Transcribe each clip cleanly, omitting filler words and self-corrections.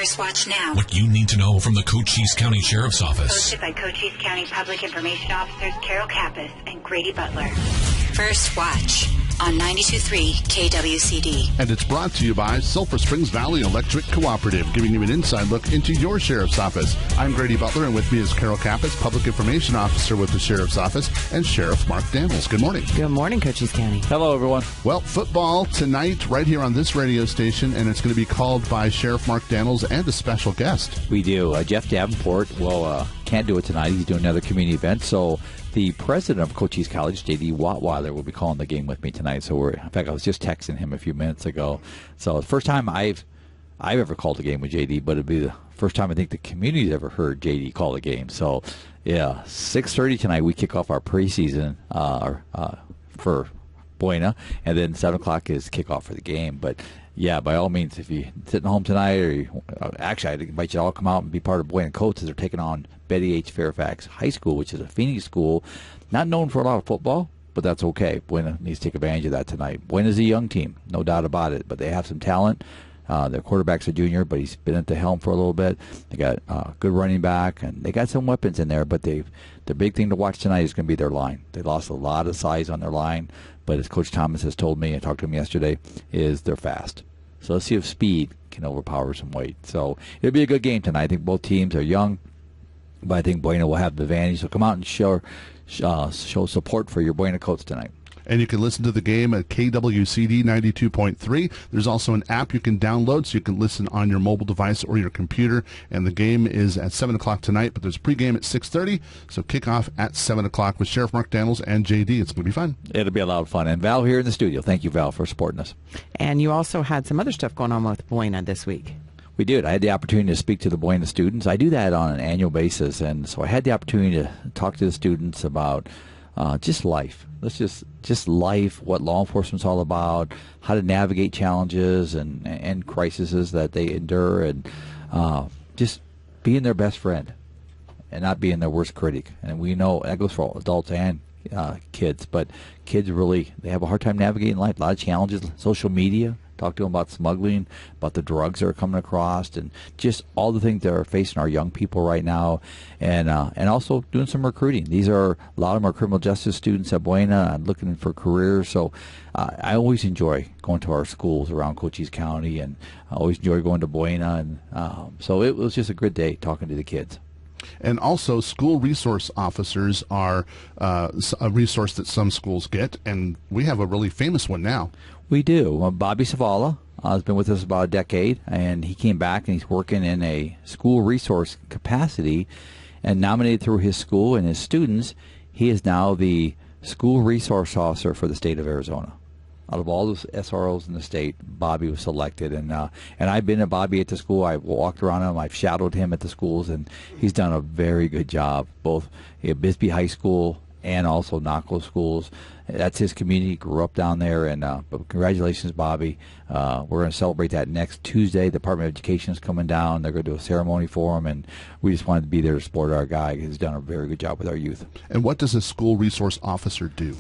First Watch now. What you need to know from the Cochise County Sheriff's Office. Hosted by Cochise County Public Information Officers Carol Kappas and Grady Butler. First Watch on 92.3 KWCD. And it's brought to you by Sulphur Springs Valley Electric Cooperative, giving you an inside look into your Sheriff's Office. I'm Grady Butler, and with me is Carol Kappas, Public Information Officer with the Sheriff's Office, and Sheriff Mark Daniels. Good morning. Good morning, Cochise County. Hello, everyone. Well, football tonight right here on this radio station, and it's going to be called by Sheriff Mark Daniels and a special guest. We do. Jeff Davenport can't do it tonight. He's doing another community event, so the president of Cochise College, J.D. Wattweiler, will be calling the game with me tonight. So in fact, I was just texting him a few minutes ago. So the first time I've ever called a game with J.D., but it'll be the first time I think the community's ever heard J.D. call a game. So, yeah, 6:30 tonight we kick off our preseason for Buena, and then 7 o'clock is kickoff for the game. But yeah, by all means, if you're sitting home tonight, or actually, I'd invite you to all come out and be part of Buena Coats as they're taking on Betty H. Fairfax High School, which is a Phoenix school, not known for a lot of football, but that's okay. Buena needs to take advantage of that tonight. Buena's a young team, no doubt about it, but they have some talent. Their quarterback's a junior, but he's been at the helm for a little bit. They got a good running back, and they got some weapons in there, but the big thing to watch tonight is going to be their line. They lost a lot of size on their line, but as Coach Thomas has told me, I talked to him yesterday, is they're fast. So let's see if speed can overpower some weight. So it'll be a good game tonight. I think both teams are young, but I think Buena will have the advantage. So come out and show support for your Buena Coats tonight. And you can listen to the game at KWCD 92.3. There's also an app you can download so you can listen on your mobile device or your computer. And the game is at 7 o'clock tonight, but there's pregame at 6:30. So kickoff at 7 o'clock with Sheriff Mark Daniels and JD. It's going to be fun. It'll be a lot of fun. And Val here in the studio. Thank you, Val, for supporting us. And you also had some other stuff going on with Buena this week. We did. I had the opportunity to speak to the Buena students. I do that on an annual basis, and so I had the opportunity to talk to the students about just life. Let's just life, what law enforcement's all about, how to navigate challenges and crises that they endure, and just being their best friend and not being their worst critic. And we know that goes for adults and kids, but kids really, they have a hard time navigating life. A lot of challenges, social media. Talk to them about smuggling, about the drugs that are coming across, and just all the things that are facing our young people right now, and also doing some recruiting. These are a lot of them are criminal justice students at Buena and looking for careers. So I always enjoy going to our schools around Cochise County, and I always enjoy going to Buena, and so it was just a good day talking to the kids. And also, school resource officers are a resource that some schools get, and we have a really famous one now. We do. Bobby Savala has been with us about a decade, and he came back and he's working in a school resource capacity, and nominated through his school and his students, he is now the school resource officer for the state of Arizona. Out of all those SROs in the state, Bobby was selected, and I've been at Bobby at the school. I've walked around him. I've shadowed him at the schools, and he's done a very good job, both at Bisbee High School and also Naco schools. That's his community. Grew up down there, and but congratulations, Bobby. We're going to celebrate that next Tuesday. The Department of Education is coming down. They're going to do a ceremony for him, and we just wanted to be there to support our guy. He's done a very good job with our youth. And what does a school resource officer do?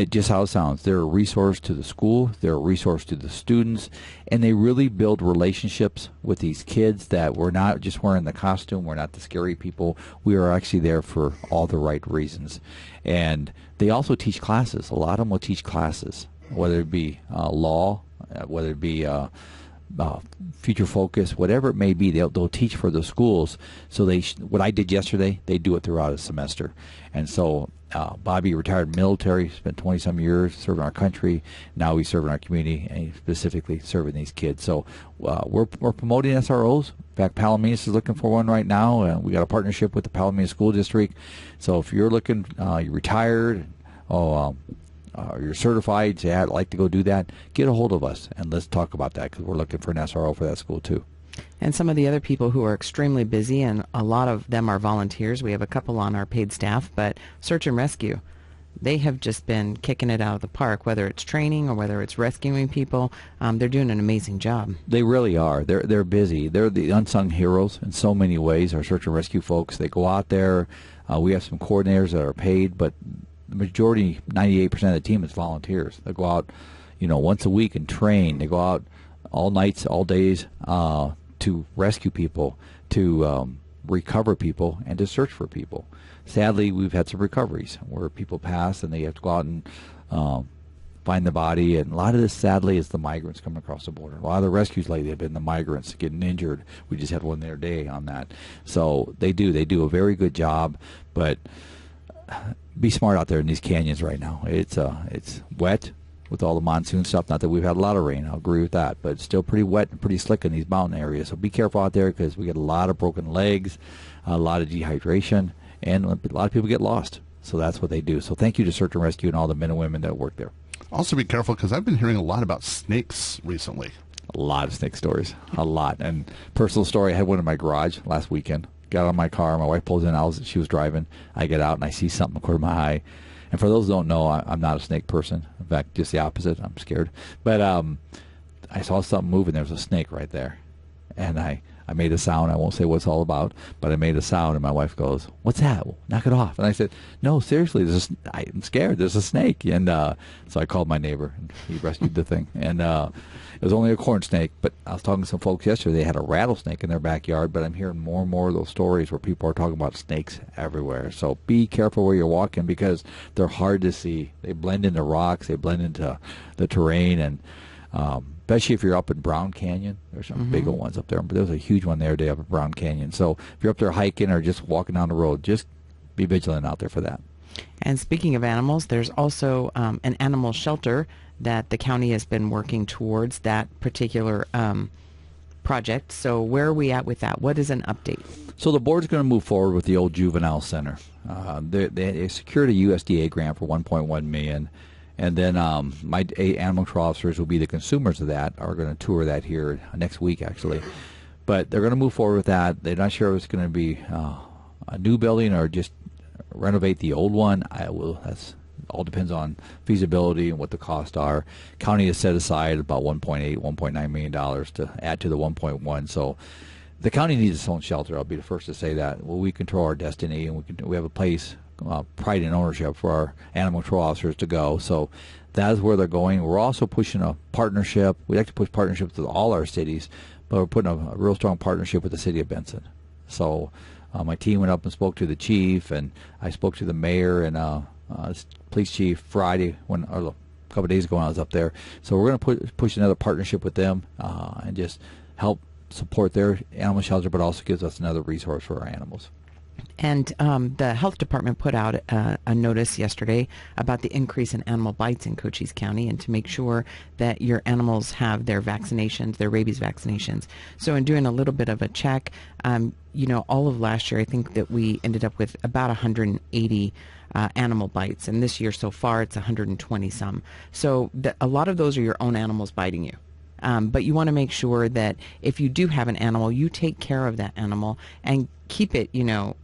Just how it sounds. They're a resource to the school. They're a resource to the students. And they really build relationships with these kids that we're not just wearing the costume. We're not the scary people. We are actually there for all the right reasons. And they also teach classes. A lot of them will teach classes, whether it be law, whether it be future focus, whatever it may be. They'll teach for the schools. So what I did yesterday, they do it throughout a semester. And so Bobby retired military, spent 20-some years serving our country. Now he's serving our community, and he's specifically serving these kids. So we're promoting SROs. In fact, Palominas is looking for one right now. We got a partnership with the Palominas School District. So if you're looking, you're retired, you're certified, say, I'd like to go do that, get a hold of us, and let's talk about that, because we're looking for an SRO for that school too. And some of the other people who are extremely busy, and a lot of them are volunteers. We have a couple on our paid staff, but Search and Rescue, they have just been kicking it out of the park, whether it's training or whether it's rescuing people. They're doing an amazing job. They really are. They're busy. They're the unsung heroes in so many ways, our Search and Rescue folks. They go out there. We have some coordinators that are paid, but the majority, 98% of the team is volunteers. They go out, once a week and train. They go out all nights, all days, to rescue people, to recover people, and to search for people. Sadly, we've had some recoveries where people pass and they have to go out and find the body, and a lot of this, sadly, is the migrants coming across the border. A lot of the rescues lately have been the migrants getting injured. We just had one the other day on that. So they do a very good job, but be smart out there in these canyons right now. It's wet with all the monsoon stuff. Not that we've had a lot of rain, I'll agree with that, but it's still pretty wet and pretty slick in these mountain areas. So be careful out there, because we get a lot of broken legs, a lot of dehydration, and a lot of people get lost. So that's what they do. So thank you to Search and Rescue and all the men and women that work there. Also be careful, because I've been hearing a lot about snakes recently. A lot of snake stories. A lot. And personal story, I had one in my garage last weekend. Got out of my car, my wife pulls in, she was driving. I get out and I see something according to my eye. And for those who don't know, I'm not a snake person. In fact, just the opposite. I'm scared. But I saw something moving. There was a snake right there. And I made a sound. I won't say what it's all about, but I made a sound, and my wife goes, "What's that? Knock it off." And I said, "No, seriously, I'm scared. There's a snake." And so I called my neighbor, and he rescued the thing. And it was only a corn snake, but I was talking to some folks yesterday. They had a rattlesnake in their backyard, but I'm hearing more and more of those stories where people are talking about snakes everywhere. So be careful where you're walking, because they're hard to see. They blend into rocks. They blend into the terrain, and especially if you're up in Brown Canyon. There's some big old ones up there, but there was a huge one the other day up in Brown Canyon. So if you're up there hiking or just walking down the road, just be vigilant out there for that. And speaking of animals, there's also an animal shelter that the county has been working towards, that particular project. So where are we at with that? What is an update? So the board's going to move forward with the old juvenile center. They secured a USDA grant for $1.1 million. And then my 8 animal control officers will be the consumers of that, are going to tour that here next week, actually. But they're going to move forward with that. They're not sure if it's going to be a new building or just renovate the old one. That's all depends on feasibility and what the costs are. County has set aside about $1.9 million to add to the 1.1. So the county needs its own shelter. I'll be the first to say that. Well, we control our destiny, and we have a place, pride and ownership for our animal control officers to go. So that is where they're going. We're also pushing a partnership. We like to push partnerships with all our cities, but we're putting a real strong partnership with the city of Benson. So my team went up and spoke to the chief, and I spoke to the mayor and police chief Friday, a couple of days ago when I was up there. So we're going to push another partnership with them and just help support their animal shelter, but also gives us another resource for our animals. And the health department put out a notice yesterday about the increase in animal bites in Cochise County, and to make sure that your animals have their vaccinations, their rabies vaccinations. So in doing a little bit of a check, all of last year, I think that we ended up with about 180 animal bites, and this year so far it's 120 some. So a lot of those are your own animals biting you. But you want to make sure that if you do have an animal, you take care of that animal and keep it,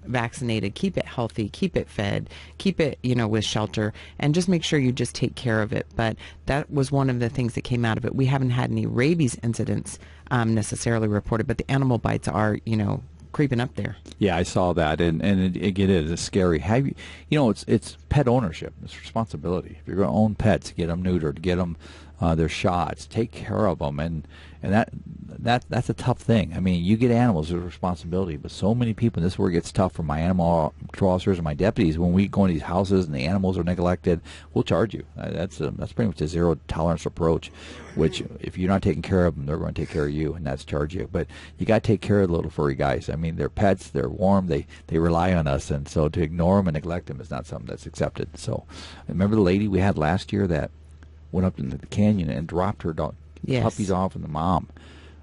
vaccinated, keep it healthy, keep it fed, keep it, with shelter, and just make sure you just take care of it. But that was one of the things that came out of it. We haven't had any rabies incidents necessarily reported, but the animal bites are, creeping up there. Yeah, I saw that, and it is. It's scary. It's pet ownership. It's responsibility. If you're going to own pets, get them neutered, get them their shots, take care of them, and that's a tough thing. I mean, you get animals, there's a responsibility, but so many people, and this is where it gets tough for my animal control officers and my deputies. When we go into these houses and the animals are neglected, we'll charge you. That's pretty much a zero tolerance approach, which if you're not taking care of them, they're going to take care of you, and that's charge you. But you got to take care of the little furry guys. I mean, they're pets, they're warm, they rely on us, and so to ignore them and neglect them is not something that's accepted. So remember the lady we had last year that went up into the canyon and dropped her dog, yes, puppies off, and the mom.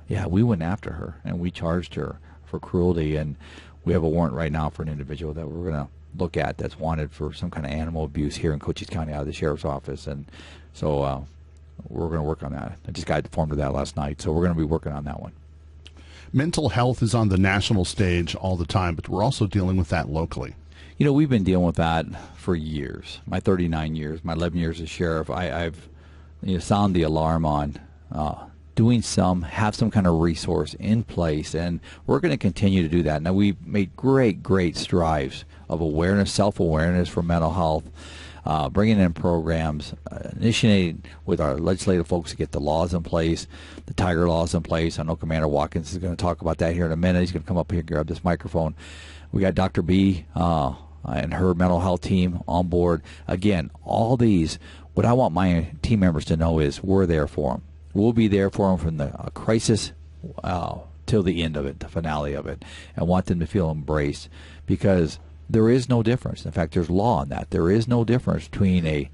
Yeah, we went after her, and we charged her for cruelty, and we have a warrant right now for an individual that we're going to look at that's wanted for some kind of animal abuse here in Cochise County out of the sheriff's office, and so we're going to work on that. I just got informed of that last night, so we're going to be working on that one. Mental health is on the national stage all the time, but we're also dealing with that locally. We've been dealing with that for years. My 39 years, my 11 years as sheriff, I've sound the alarm on have some kind of resource in place, and we're going to continue to do that. Now, we've made great strides of awareness, self-awareness for mental health. bringing in programs, initiating with our legislative folks to get the laws in place, the Tiger laws in place. I know Commander Watkins is going to talk about that here in a minute. He's going to come up here and grab this microphone. We got Dr. B and her mental health team on board. Again, all these, what I want my team members to know is we're there for them. We'll be there for them from the crisis till the end of it, the finale of it, and want them to feel embraced, because there is no difference. In fact, there's law on that. There is no difference between a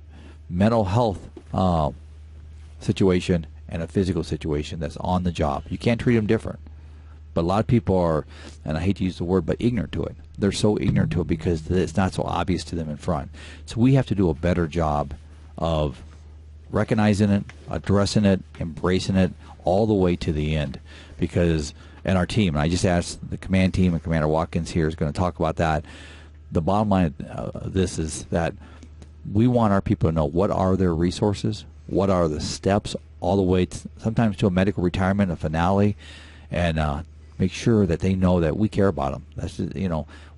mental health situation and a physical situation that's on the job. You can't treat them different. But a lot of people are, and I hate to use the word, but ignorant to it. They're so ignorant to it because it's not so obvious to them in front. So we have to do a better job of recognizing it, addressing it, embracing it all the way to the end. Because, and our team, and I just asked the command team, and Commander Watkins here is going to talk about that. The bottom line of this is that we want our people to know what are their resources, what are the steps, all the way to, sometimes to a medical retirement, a finale, and make sure that they know that we care about them. That's just,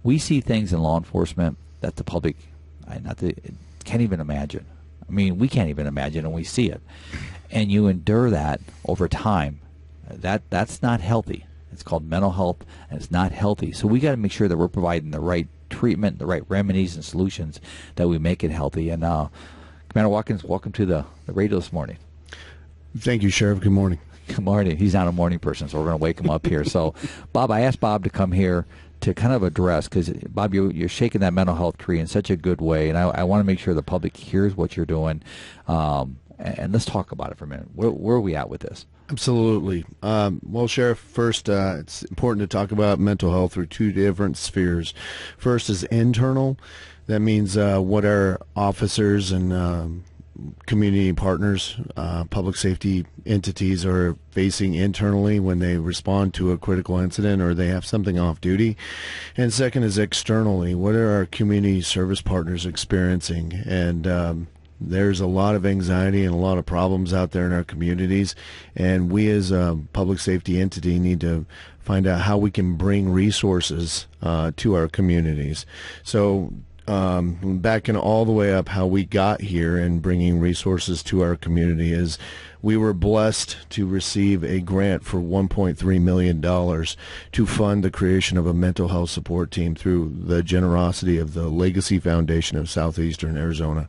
we see things in law enforcement that the public can't even imagine. I mean, we can't even imagine, and we see it. And you endure that over time. That's not healthy. It's called mental health, and it's not healthy. So we got to make sure that we're providing the right treatment, the right remedies and solutions that we make it healthy. And Commander Watkins, welcome to the radio this morning. Thank you, Sheriff. Good morning. Good morning. He's not a morning person, so we're going to wake him up here. So, Bob, I asked Bob to come here to kind of address, because, Bob, you're shaking that mental health tree in such a good way, and I want to make sure the public hears what you're doing. And let's talk about it for a minute. Where are we at with this? Absolutely. Well, Sheriff, first, it's important to talk about mental health through two different spheres. First is internal. That means what our officers and community partners, public safety entities are facing internally when they respond to a critical incident or they have something off duty. And second is externally. What are our community service partners experiencing? And there's a lot of anxiety and a lot of problems out there in our communities, and we as a public safety entity need to find out how we can bring resources to our communities. So backing all the way up, how we got here and bringing resources to our community is we were blessed to receive a grant for $1.3 million to fund the creation of a mental health support team through the generosity of the Legacy Foundation of Southeastern Arizona.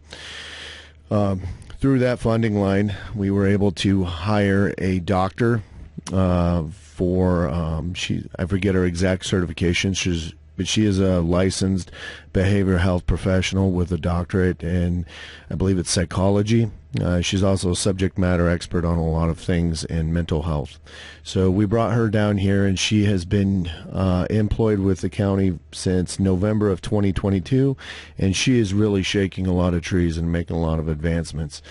Through that funding line, we were able to hire a doctor for, I forget her exact certification, but she is a licensed behavioral health professional with a doctorate in, I believe it's psychology. She's also a subject matter expert on a lot of things in mental health. So we brought her down here, and she has been employed with the county since November of 2022, and she is really shaking a lot of trees and making a lot of advancements.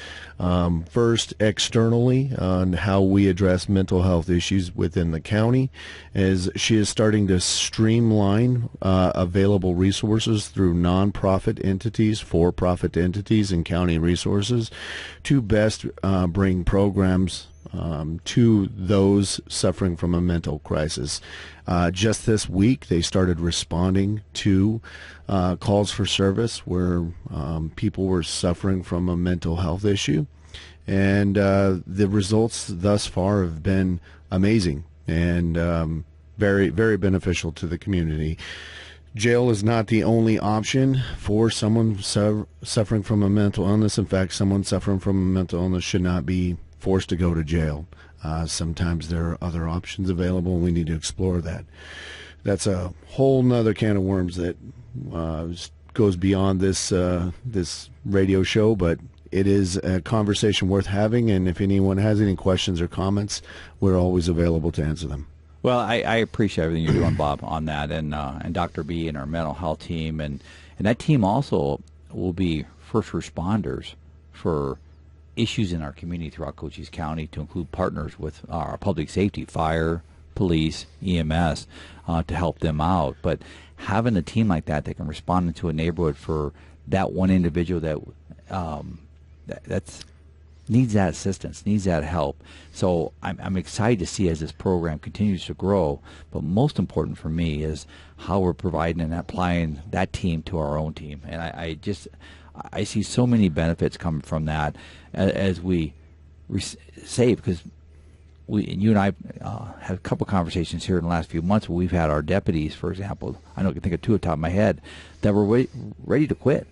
First, externally, on how we address mental health issues within the county, is she is starting to streamline available resources through nonprofit entities, for-profit entities, and county resources to best bring programs to those suffering from a mental crisis. Just this week, they started responding to calls for service where people were suffering from a mental health issue. And the results thus far have been amazing and very, very beneficial to the community. Jail is not the only option for someone suffering from a mental illness. In fact, someone suffering from a mental illness should not be forced to go to jail. Sometimes there are other options available, and we need to explore that. That's a whole nother can of worms that goes beyond this radio show, but it is a conversation worth having, and if anyone has any questions or comments, we're always available to answer them. Well, I appreciate everything you're doing, Bob, on that, and Dr. B and our mental health team, and that team also will be first responders for issues in our community throughout Cochise County, to include partners with our public safety, fire, police, EMS, to help them out. But having a team like that can respond into a neighborhood for that one individual that's needs that assistance, needs that help. So I'm excited to see as this program continues to grow, but most important for me is how we're providing and applying that team to our own team. And I see so many benefits coming from that as we save, because you and I had a couple conversations here in the last few months where we've had our deputies, for example, I can think of two off the top of my head, that were ready to quit.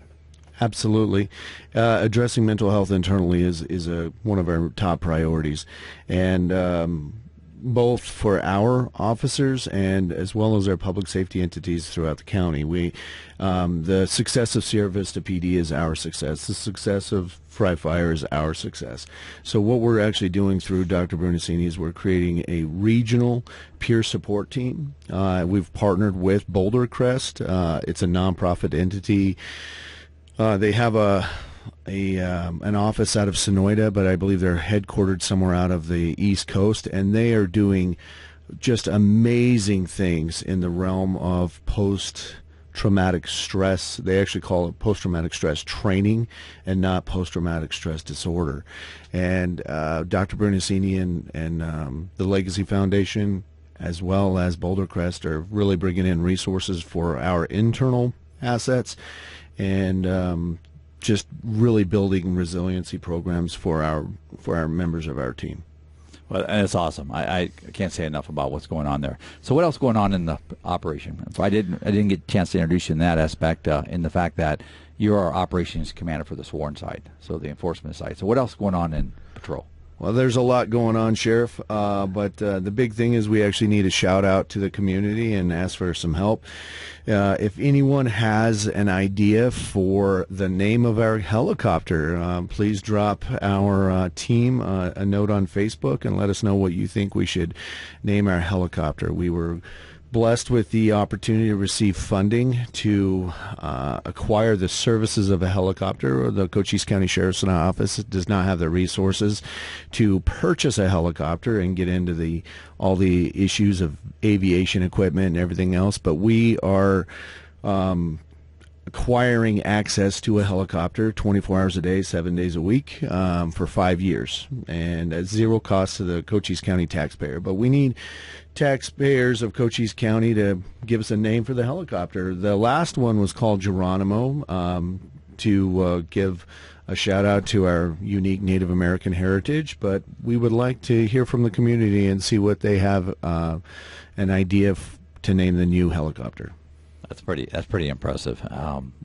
Absolutely. Addressing mental health internally is one of our top priorities. And both for our officers and as well as our public safety entities throughout the county. The success of Sierra Vista PD is our success. The success of Fry Fire is our success. So what we're actually doing through Dr. Brunacini is we're creating a regional peer support team. We've partnered with Boulder Crest. It's a nonprofit entity. They have an office out of Sonoyta, but I believe they're headquartered somewhere out of the East Coast, and they are doing just amazing things in the realm of post-traumatic stress. They actually call it post-traumatic stress training and not post-traumatic stress disorder. And Dr. Brunacini and the Legacy Foundation, as well as Boulder Crest, are really bringing in resources for our internal assets and just really building resiliency programs for our members of our team. Well, and it's awesome. I can't say enough about what's going on there. So what else is going on in the operation? So I didn't get a chance to introduce you in that aspect, in the fact that you're our operations commander for the sworn side, so the enforcement side. So what else is going on in patrol? Well, there's a lot going on, Sheriff, but the big thing is we actually need a shout-out to the community and ask for some help. If anyone has an idea for the name of our helicopter, please drop our team a note on Facebook and let us know what you think we should name our helicopter. We were blessed with the opportunity to receive funding to acquire the services of a helicopter. The Cochise County Sheriff's Office does not have the resources to purchase a helicopter and get into all the issues of aviation equipment and everything else, but we are acquiring access to a helicopter 24 hours a day, 7 days a week for 5 years, and at zero cost to the Cochise County taxpayer. But we need taxpayers of Cochise County to give us a name for the helicopter. The last one was called Geronimo, to give a shout out to our unique Native American heritage, but we would like to hear from the community and see what they have an idea to name the new helicopter. That's pretty impressive.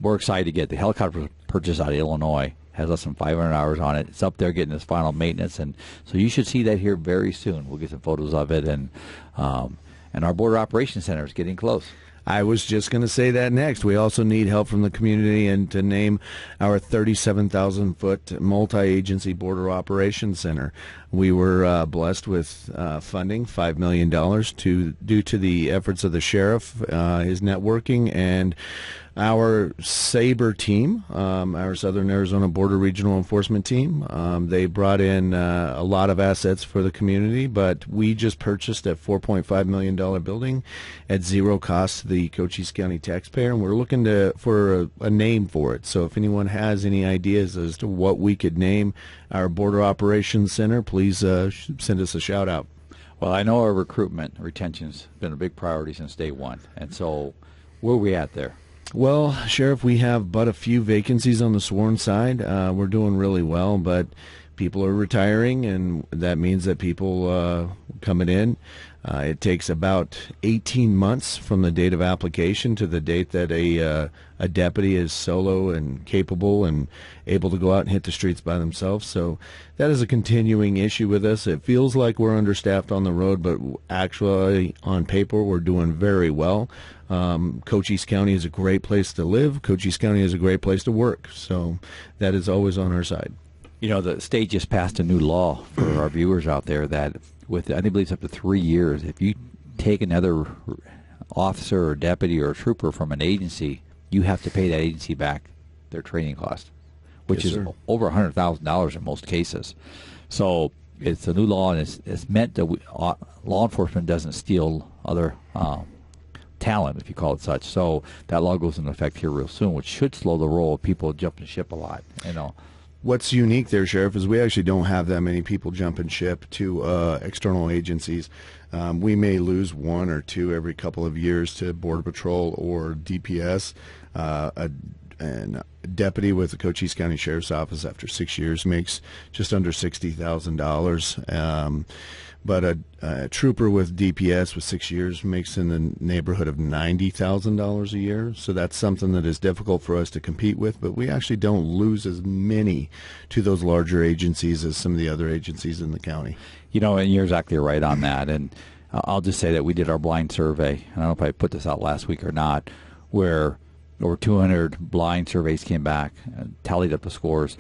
We're excited to get the helicopter purchased out of Illinois. Has less than 500 hours on it. It's up there getting its final maintenance, and so you should see that here very soon. We'll get some photos of it, and our Border Operations Center is getting close. I was just going to say that next. We also need help from the community and to name our 37,000-foot multi-agency Border Operations Center. We were blessed with funding, $5 million, due to the efforts of the sheriff, his networking, and our SABRE team, our Southern Arizona Border Regional Enforcement team. They brought in a lot of assets for the community, but we just purchased a $4.5 million building at zero cost to the Cochise County taxpayer, and we're looking for a name for it. So if anyone has any ideas as to what we could name our Border Operations Center, please send us a shout out. Well, I know our recruitment retention's been a big priority since day one, and so where are we at there? Well, Sheriff, we have but a few vacancies on the sworn side. We're doing really well, but people are retiring, and that means that people coming in. It takes about 18 months from the date of application to the date that a deputy is solo and capable and able to go out and hit the streets by themselves. So that is a continuing issue with us. It feels like we're understaffed on the road, but actually on paper we're doing very well. Cochise County is a great place to live. Cochise County is a great place to work. So that is always on our side. You know, the state just passed a new law for our viewers out there that with, I believe it's up to 3 years, if you take another officer or deputy or trooper from an agency, you have to pay that agency back their training cost, which is over $100,000 in most cases. So it's a new law, and it's meant that law enforcement doesn't steal other talent, if you call it such. So that law goes into effect here real soon, which should slow the roll of people jumping ship a lot, you know. What's unique there, Sheriff, is we actually don't have that many people jumping ship to external agencies. We may lose one or two every couple of years to Border Patrol or DPS. A and deputy with the Cochise County Sheriff's Office after 6 years makes just under $60,000. But a trooper with DPS with 6 years makes in the neighborhood of $90,000 a year. So that's something that is difficult for us to compete with, but we actually don't lose as many to those larger agencies as some of the other agencies in the county. You know, and you're exactly right on that. And I'll just say that we did our blind survey. I don't know if I put this out last week or not, where over 200 blind surveys came back and tallied up the scores.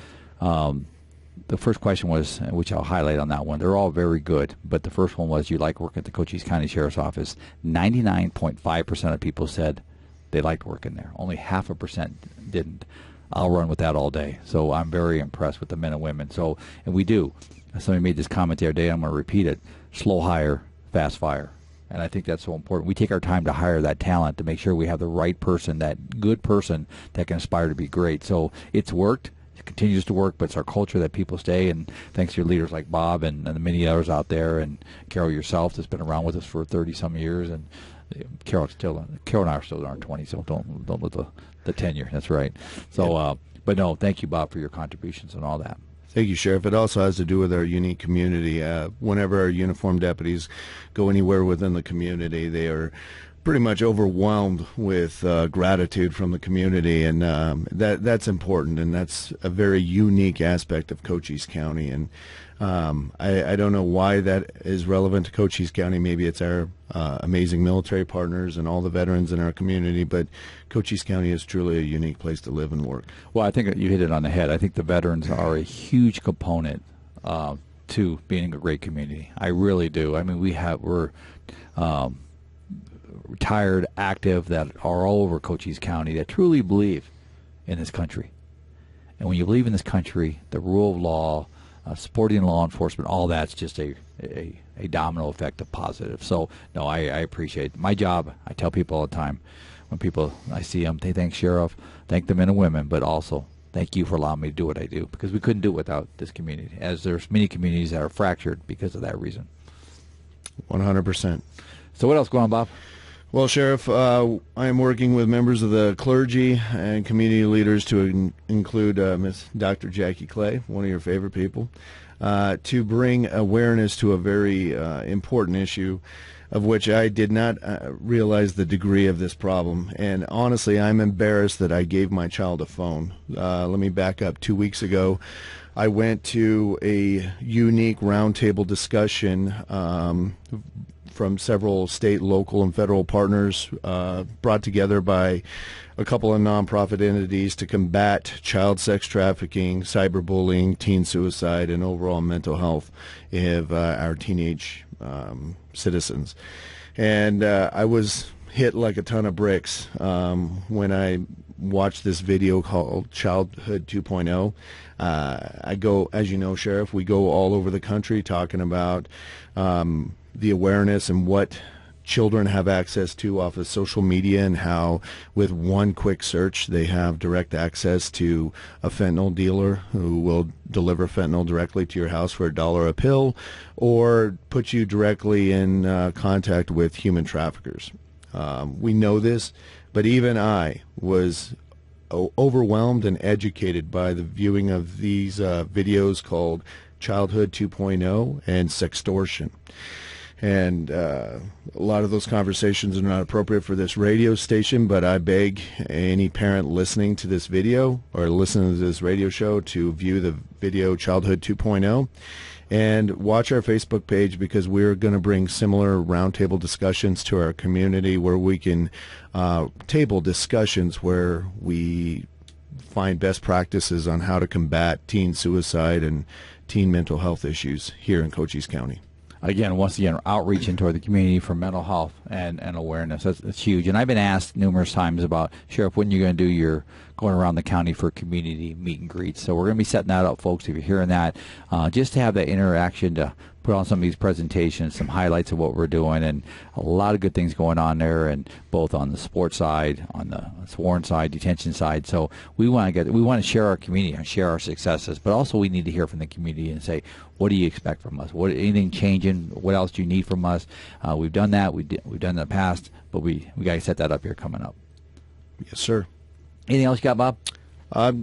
The first question was, which I'll highlight on that one, they're all very good, but the first one was, you like working at the Cochise County Sheriff's Office? 99.5% of people said they liked working there. Only 0.5% didn't. I'll run with that all day. So I'm very impressed with the men and women. So, and we do. Somebody made this comment the other day, I'm going to repeat it: slow hire, fast fire. And I think that's so important. We take our time to hire that talent to make sure we have the right person, that good person that can aspire to be great. So it's worked. It continues to work, but it's our culture that people stay. And thanks to your leaders like Bob and the many others out there, and Carol yourself that's been around with us for 30-some years. And Carol and I are still in our 20s, so don't let the tenure. That's right. So, but no, thank you, Bob, for your contributions and all that. Thank you, Sheriff. It also has to do with our unique community. Whenever our uniformed deputies go anywhere within the community, they are pretty much overwhelmed with gratitude from the community, and that's important, and that's a very unique aspect of Cochise County. And I don't know why that is relevant to Cochise County. Maybe it's our amazing military partners and all the veterans in our community, but Cochise County is truly a unique place to live and work. Well, I think you hit it on the head. I think the veterans are a huge component to being a great community. I really do. I mean, we're retired, active, that are all over Cochise County that truly believe in this country. And when you believe in this country, the rule of law, supporting law enforcement, all that's just a domino effect of positive. So, no, I appreciate it. My job. I tell people all the time, when I see them, they thank Sheriff, thank the men and women, but also thank you for allowing me to do what I do, because we couldn't do it without this community, as there's many communities that are fractured because of that reason. 100%. So what else going on, Bob? Well, Sheriff, I am working with members of the clergy and community leaders to include Miss Dr. Jackie Clay, one of your favorite people, to bring awareness to a very important issue, of which I did not realize the degree of this problem. And honestly, I'm embarrassed that I gave my child a phone. Let me back up. 2 weeks ago, I went to a unique roundtable discussion from several state, local, and federal partners, brought together by a couple of nonprofit entities to combat child sex trafficking, cyberbullying, teen suicide, and overall mental health of our teenage citizens. And I was hit like a ton of bricks when I watched this video called Childhood 2.0. I go, as you know, Sheriff, we go all over the country talking about the awareness and what children have access to off of social media, and how with one quick search they have direct access to a fentanyl dealer who will deliver fentanyl directly to your house for $1 a pill, or put you directly in contact with human traffickers. We know this, but even I was overwhelmed and educated by the viewing of these videos called Childhood 2.0 and Sextortion. And a lot of those conversations are not appropriate for this radio station, but I beg any parent listening to this video or listening to this radio show to view the video Childhood 2.0 and watch our Facebook page, because we're going to bring similar roundtable discussions to our community, where we can table discussions where we find best practices on how to combat teen suicide and teen mental health issues here in Cochise County. Again, once again, outreach into the community for mental health and awareness. That's huge. And I've been asked numerous times about, Sheriff, when are you going to do your going around the county for community meet and greets? So we're going to be setting that up, folks, if you're hearing that, just to have that interaction, to put on some of these presentations, some highlights of what we're doing, and a lot of good things going on there, and both on the sports side, on the sworn side, detention side. So we want to share our community and share our successes, but also we need to hear from the community and say, what do you expect from us? Anything changing? What else do you need from us? We've done that. We've done it in the past, but we got to set that up here coming up. Yes, sir. Anything else you got, Bob?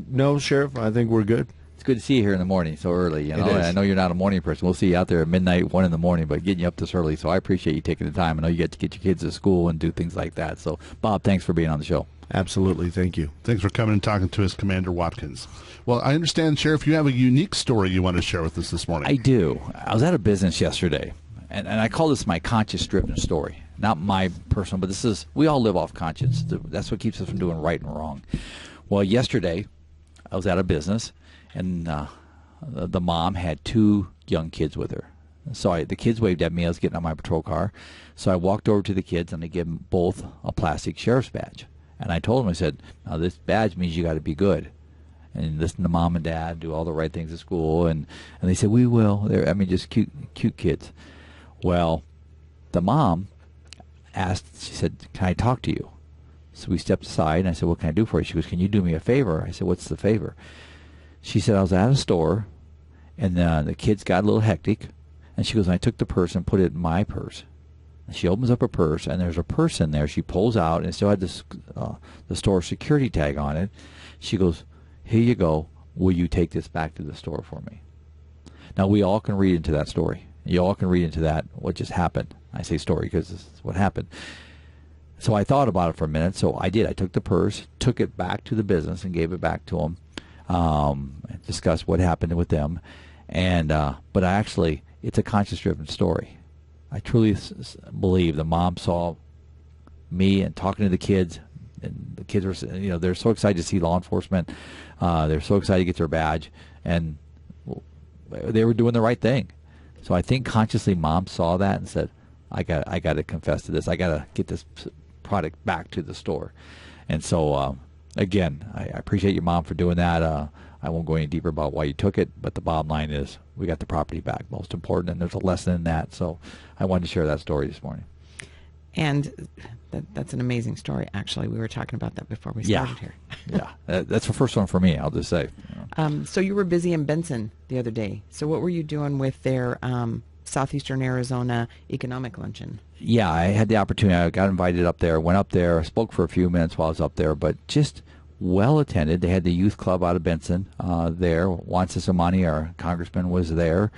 No, Sheriff. I think we're good. It's good to see you here in the morning so early. You know, It is. I know you're not a morning person. We'll see you out there at midnight, 1 in the morning, but getting you up this early. So I appreciate you taking the time. I know you get to get your kids to school and do things like that. So, Bob, thanks for being on the show. Absolutely. Thank you. Thanks for coming and talking to us, Commander Watkins. Well, I understand, Sheriff, you have a unique story you want to share with us this morning. I do. I was at a business yesterday, and I call this my conscience-driven story. Not my personal, but this is, we all live off conscience. That's what keeps us from doing right and wrong. Well, yesterday, I was at a business, and the mom had 2 young kids with her. So the kids waved at me. I was getting on my patrol car. So I walked over to the kids, and I gave them both a plastic sheriff's badge. And I told them, I said, now this badge means you got to be good and listen to mom and dad, do all the right things at school. And they said, we will. Just cute kids. Well, the mom asked, she said, can I talk to you? So we stepped aside, and I said, what can I do for you? She goes, can you do me a favor? I said, what's the favor? She said, I was at a store, and the kids got a little hectic. And she goes, I took the purse and put it in my purse. And she opens up her purse, and there's a purse in there. She pulls out, and it still had this, the store security tag on it. She goes, here you go. Will you take this back to the store for me? Now, we all can read into that story. You all can read into that what just happened. I say story because this is what happened. So I thought about it for a minute. So I did. I took the purse, took it back to the business, and gave it back to them. Discussed what happened with them. And but it's a conscience-driven story. I truly believe the mom saw me and talking to the kids, and the kids were, they're so excited to see law enforcement. They're so excited to get their badge, and they were doing the right thing. So I think consciously, mom saw that and said, "I got to confess to this. I got to get this product back to the store." And so, again, I appreciate your mom for doing that. I won't go any deeper about why you took it, but the bottom line is we got the property back. Most important, and there's a lesson in that. So I wanted to share that story this morning. And that's an amazing story, actually. We were talking about that before we started here. Yeah, that's the first one for me, I'll just say. So you were busy in Benson the other day. So what were you doing with their Southeastern Arizona Economic Luncheon? Yeah, I had the opportunity. I got invited up there, went up there, spoke for a few minutes while I was up there, but just well attended. They had the youth club out of Benson there. Juan Cisomani, our congressman, was there.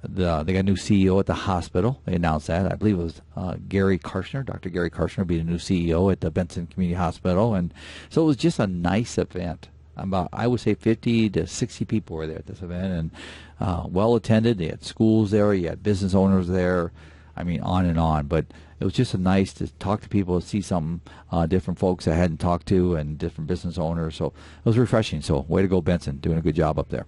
They got a new CEO at the hospital. They announced that. I believe it was Gary Karshner. Dr. Gary Karshner will be the new CEO at the Benson Community Hospital. And so it was just a nice event. I would say 50 to 60 people were there at this event, and well attended. They had schools there. You had business owners there. I mean, on and on. But it was just nice to talk to people, see some different folks I hadn't talked to, and different business owners. So it was refreshing. So way to go, Benson, doing a good job up there.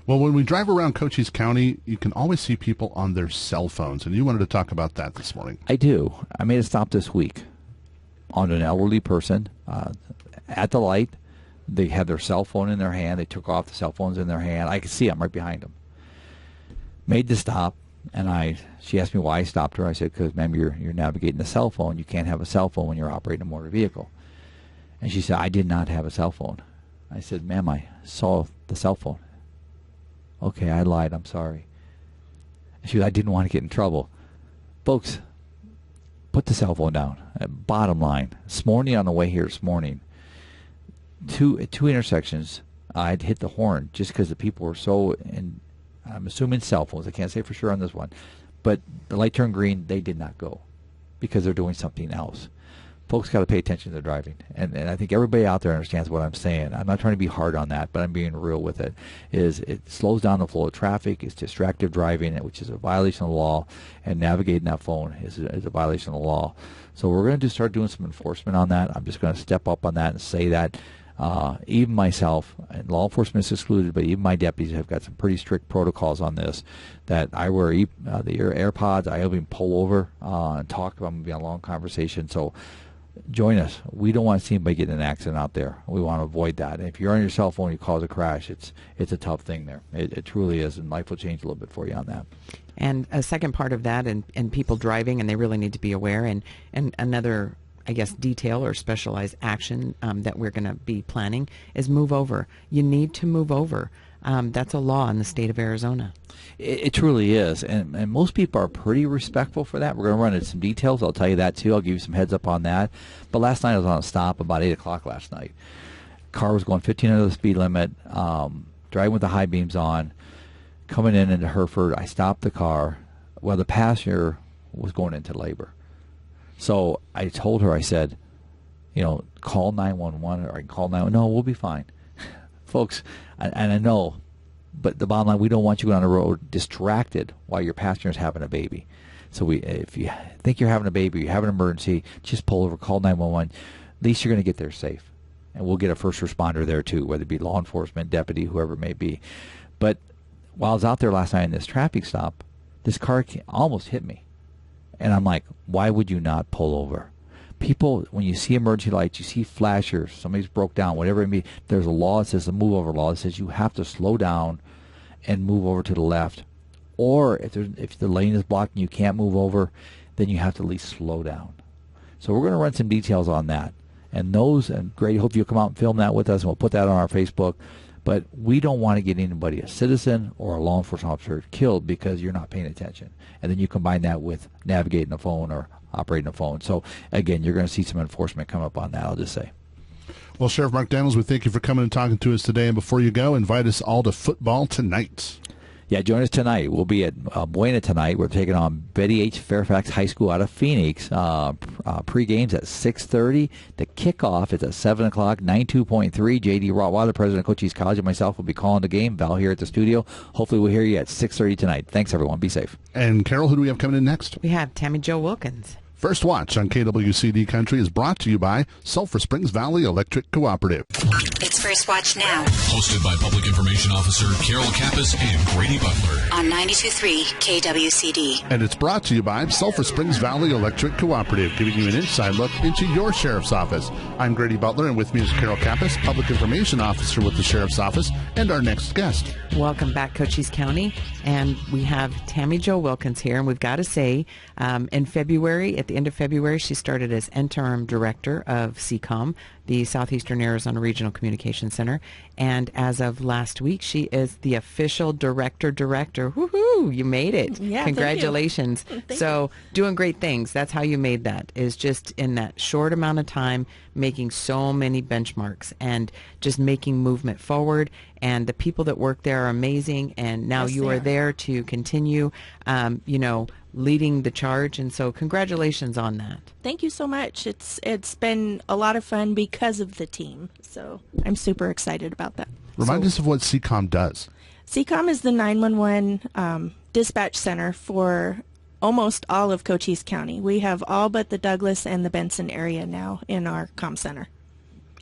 Well, when we drive around Cochise County, you can always see people on their cell phones, and you wanted to talk about that this morning. I do. I made a stop this week on an elderly person at the light. They had their cell phone in their hand. They took off the cell phones in their hand. I could see them right behind them. Made the stop, and she asked me why I stopped her. I said, because, ma'am, you're navigating a cell phone. You can't have a cell phone when you're operating a motor vehicle. And she said, I did not have a cell phone. I said, ma'am, I saw the cell phone. Okay, I lied. I'm sorry. She goes, I didn't want to get in trouble. Folks, put the cell phone down. Bottom line, this morning on the way here this morning, two intersections, I'd hit the horn just because the people were so, and I'm assuming cell phones. I can't say for sure on this one. But the light turned green, they did not go because they're doing something else. Folks got to pay attention to their driving. And I think everybody out there understands what I'm saying. I'm not trying to be hard on that, but I'm being real with it. It slows down the flow of traffic. It's distracted driving, which is a violation of the law. And navigating that phone is a violation of the law. So we're going to start doing some enforcement on that. I'm just going to step up on that and say that even myself, and law enforcement is excluded, but even my deputies have got some pretty strict protocols on this, that I wear the AirPods. I even pull over and talk. I'm going to be on a long conversation. So join us. We don't want to see anybody get in an accident out there. We want to avoid that. And if you're on your cell phone and you cause a crash, it's a tough thing there. It truly is, and life will change a little bit for you on that. And a second part of that, and people driving, and they really need to be aware, and another, I guess, detail or specialized action that we're going to be planning is move over. You need to move over. That's a law in the state of Arizona. It truly is, and most people are pretty respectful for that. We're going to run into some details. I'll tell you that too. I'll give you some heads up on that. But last night I was on a stop about 8 o'clock last night. Car was going 15 under the speed limit, driving with the high beams on, coming in into Hereford. I stopped the car. Well, the passenger was going into labor. So I told her, I said, call 911 or I can call 911. No, we'll be fine. Folks, and I know, but the bottom line, we don't want you going on the road distracted while your passenger is having a baby. So if you think you're having a baby, you have an emergency, just pull over, call 911. At least you're going to get there safe. And we'll get a first responder there too, whether it be law enforcement, deputy, whoever it may be. But while I was out there last night in this traffic stop, this car almost hit me. And I'm like, why would you not pull over? People, when you see emergency lights, you see flashers, somebody's broke down, whatever it may be, there's a law that says, a move over law that says you have to slow down and move over to the left. Or if the lane is blocked and you can't move over, then you have to at least slow down. So we're going to run some details on that. And Grady, hope you'll come out and film that with us, and we'll put that on our Facebook. But we don't want to get anybody, a citizen or a law enforcement officer, killed because you're not paying attention. And then you combine that with navigating a phone or operating a phone. So, again, you're going to see some enforcement come up on that, I'll just say. Well, Sheriff Mark Daniels, we thank you for coming and talking to us today. And before you go, invite us all to football tonight. Yeah, join us tonight. We'll be at Buena tonight. We're taking on Betty H. Fairfax High School out of Phoenix. Pre-game's at 6:30. The kickoff is at 7 o'clock, 92.3. J.D. Rottweiler, president of Cochise College, and myself will be calling the game. Val here at the studio. Hopefully we'll hear you at 6:30 tonight. Thanks, everyone. Be safe. And, Carol, who do we have coming in next? We have Tammy Jo Wilkins. First Watch on KWCD Country is brought to you by Sulphur Springs Valley Electric Cooperative. It's First Watch now. Hosted by Public Information Officer Carol Kappas and Grady Butler. On 92.3 KWCD. And it's brought to you by Sulphur Springs Valley Electric Cooperative, giving you an inside look into your sheriff's office. I'm Grady Butler, and with me is Carol Kappas, Public Information Officer with the Sheriff's Office, and our next guest. Welcome back, Cochise County. And we have Tammy Jo Wilkins here. And we've got to say, in February, at the end of February, she started as interim director of CCOM, the Southeastern Arizona Regional Communication Center. And as of last week, she is the official director. Woohoo! You made it. Yeah, congratulations. Thank you. Doing great things. That's how you made that, is just in that short amount of time, making so many benchmarks and just making movement forward. And the people that work there are amazing. And now Yes, you they are are. there to continue, leading the charge. And so congratulations on that. Thank you so much. It's been a lot of fun because of the team. So I'm super excited about that. Remind us of what CCOM does. CCOM is the 911 dispatch center for almost all of Cochise County. We have all but the Douglas and the Benson area now in our comm center.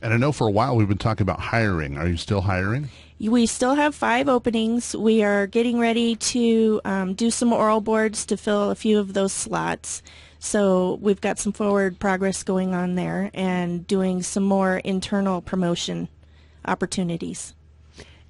And I know for a while we've been talking about hiring. Are you still hiring? We still have 5 openings. We are getting ready to do some oral boards to fill a few of those slots. So we've got some forward progress going on there and doing some more internal promotion opportunities.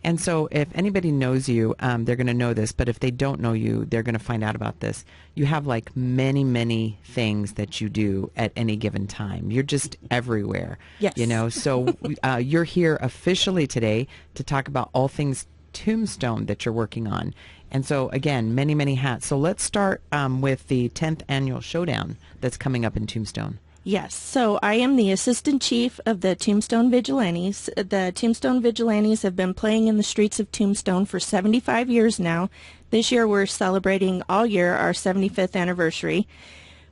And so if anybody knows you, they're going to know this, but if they don't know you, they're going to find out about this. You have like many, many things that you do at any given time. You're just everywhere. Yes. So you're here officially today to talk about all things Tombstone that you're working on. And so, again, many, many hats. So let's start with the 10th annual showdown that's coming up in Tombstone. Yes, so I am the assistant chief of the Tombstone Vigilantes. The Tombstone Vigilantes have been playing in the streets of Tombstone for 75 years now. This year we're celebrating all year our 75th anniversary.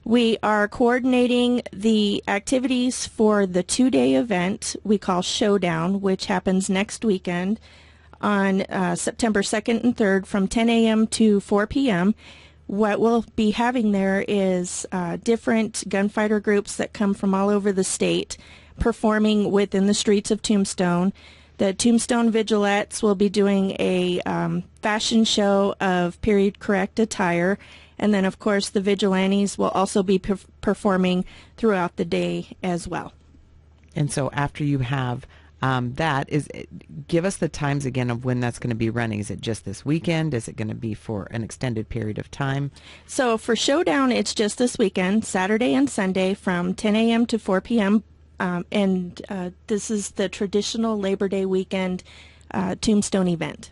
We are coordinating the activities for the 2-day event we call Showdown, which happens next weekend on September 2nd and 3rd from 10 a.m. to 4 p.m. What we'll be having there is different gunfighter groups that come from all over the state performing within the streets of Tombstone. The Tombstone Vigilettes will be doing a fashion show of period-correct attire. And then, of course, the Vigilantes will also be performing throughout the day as well. And so after you have give us the times again of when that's going to be running. Is it just this weekend? Is it going to be for an extended period of time? So for Showdown, it's just this weekend, Saturday and Sunday from 10 a.m. to 4 p.m. And this is the traditional Labor Day weekend Tombstone event.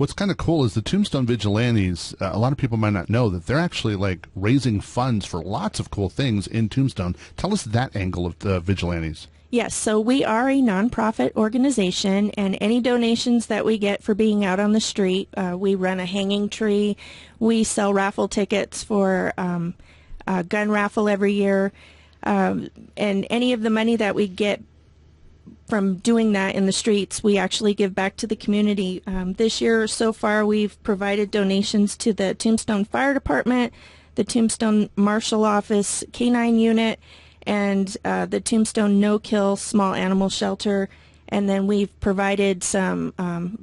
What's kind of cool is the Tombstone Vigilantes, a lot of people might not know that they're actually like raising funds for lots of cool things in Tombstone. Tell us that angle of the Vigilantes. Yes, so we are a nonprofit organization, and any donations that we get for being out on the street, we run a hanging tree, we sell raffle tickets for a gun raffle every year, and any of the money that we get from doing that in the streets, we actually give back to the community. This year so far, we've provided donations to the Tombstone Fire Department, the Tombstone Marshal Office K-9 Unit, and the Tombstone No-Kill Small Animal Shelter. And then we've provided some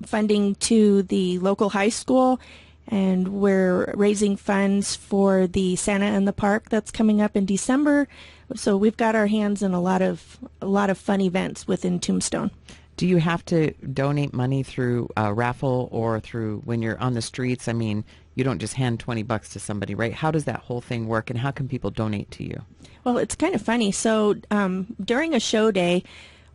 funding to the local high school, and we're raising funds for the Santa in the Park that's coming up in December. So we've got our hands in a lot of fun events within Tombstone. Do you have to donate money through a raffle or through when you're on the streets? I mean, you don't just hand $20 to somebody, right? How does that whole thing work, and how can people donate to you? Well, it's kind of funny. So during a show day,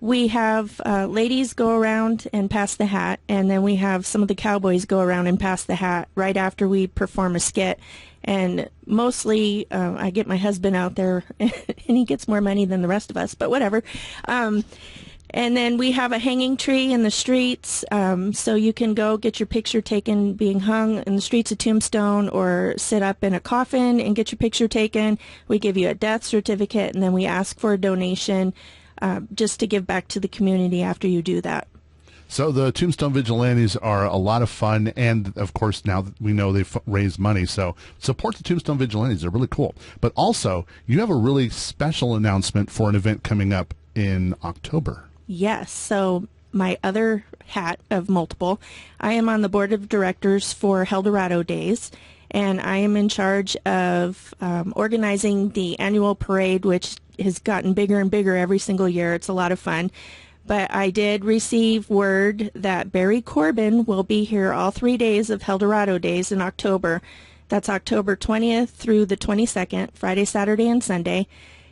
we have ladies go around and pass the hat, and then we have some of the cowboys go around and pass the hat right after we perform a skit. And mostly I get my husband out there, and he gets more money than the rest of us, but whatever. And then we have a hanging tree in the streets, so you can go get your picture taken being hung in the streets of Tombstone, or sit up in a coffin and get your picture taken. We give you a death certificate, and then we ask for a donation just to give back to the community after you do that. So the Tombstone Vigilantes are a lot of fun, and of course now that we know they've raised money, so support the Tombstone Vigilantes. They're really cool. But also, you have a really special announcement for an event coming up in October. Yes, so my other hat of multiple, I am on the board of directors for Eldorado Days, and I am in charge of organizing the annual parade, which has gotten bigger and bigger every single year. It's a lot of fun. But I did receive word that Barry Corbin will be here all 3 days of Eldorado Days in October. That's October 20th through the 22nd, Friday, Saturday, and Sunday.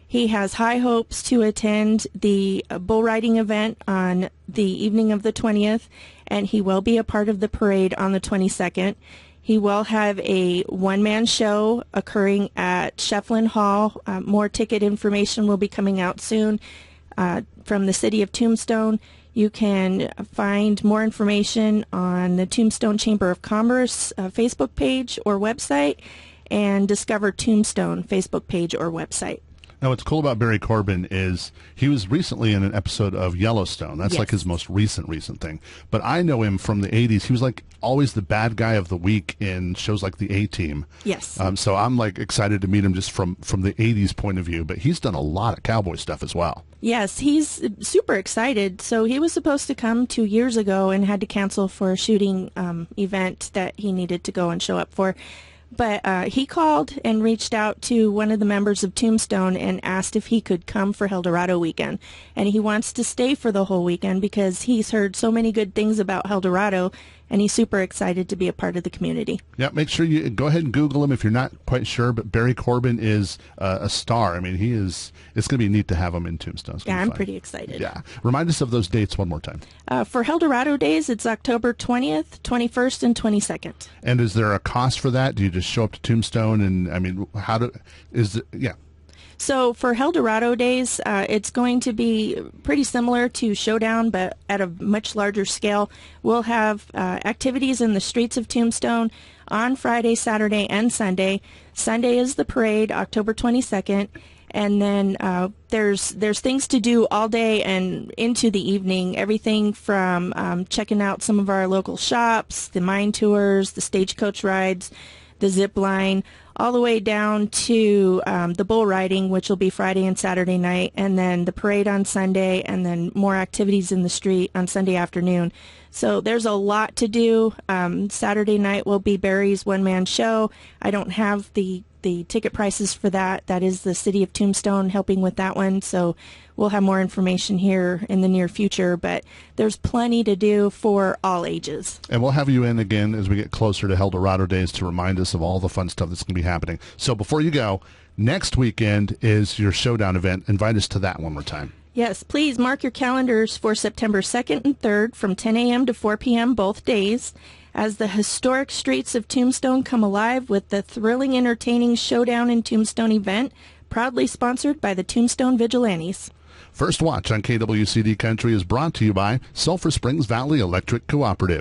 He has high hopes to attend the bull riding event on the evening of the 20th, and he will be a part of the parade on the 22nd. He will have a one-man show occurring at Shefflin Hall. More ticket information will be coming out soon from the City of Tombstone. You can find more information on the Tombstone Chamber of Commerce Facebook page or website, and Discover Tombstone Facebook page or website. Now, what's cool about Barry Corbin is he was recently in an episode of Yellowstone. That's like his most recent thing. But I know him from the 80s. He was like always the bad guy of the week in shows like The A-Team. Yes. So I'm like excited to meet him just from the 80s point of view. But he's done a lot of cowboy stuff as well. Yes, he's super excited. So he was supposed to come 2 years ago and had to cancel for a shooting event that he needed to go and show up for. But he called and reached out to one of the members of Tombstone and asked if he could come for Eldorado weekend. And he wants to stay for the whole weekend because he's heard so many good things about Eldorado, and he's super excited to be a part of the community. Yeah, make sure you go ahead and Google him if you're not quite sure. But Barry Corbin is a star. I mean, he is. It's going to be neat to have him in Tombstone. Yeah, I'm pretty excited. Yeah. Remind us of those dates one more time. For Eldorado Days, it's October 20th, 21st, and 22nd. And is there a cost for that? Do you just show up to Tombstone? And I mean, yeah. So for Eldorado Days, it's going to be pretty similar to Showdown, but at a much larger scale. We'll have activities in the streets of Tombstone on Friday, Saturday, and Sunday. Sunday is the parade, October 22nd. And then there's things to do all day and into the evening, everything from checking out some of our local shops, the mine tours, the stagecoach rides, the zip line, all the way down to the bull riding, which will be Friday and Saturday night, and then the parade on Sunday, and then more activities in the street on Sunday afternoon. So there's a lot to do. Saturday night will be Barry's one-man show. I don't have the ticket prices for that. That is the City of Tombstone helping with that one. So we'll have more information here in the near future, but there's plenty to do for all ages. And we'll have you in again as we get closer to Eldorado Days to remind us of all the fun stuff that's going to be happening. So before you go, next weekend is your Showdown event. Invite us to that one more time. Yes, please mark your calendars for September 2nd and 3rd from 10 a.m. to 4 p.m. both days. as the historic streets of Tombstone come alive with the thrilling, entertaining Showdown in Tombstone event, proudly sponsored by the Tombstone Vigilantes. First Watch on KWCD Country is brought to you by Sulphur Springs Valley Electric Cooperative.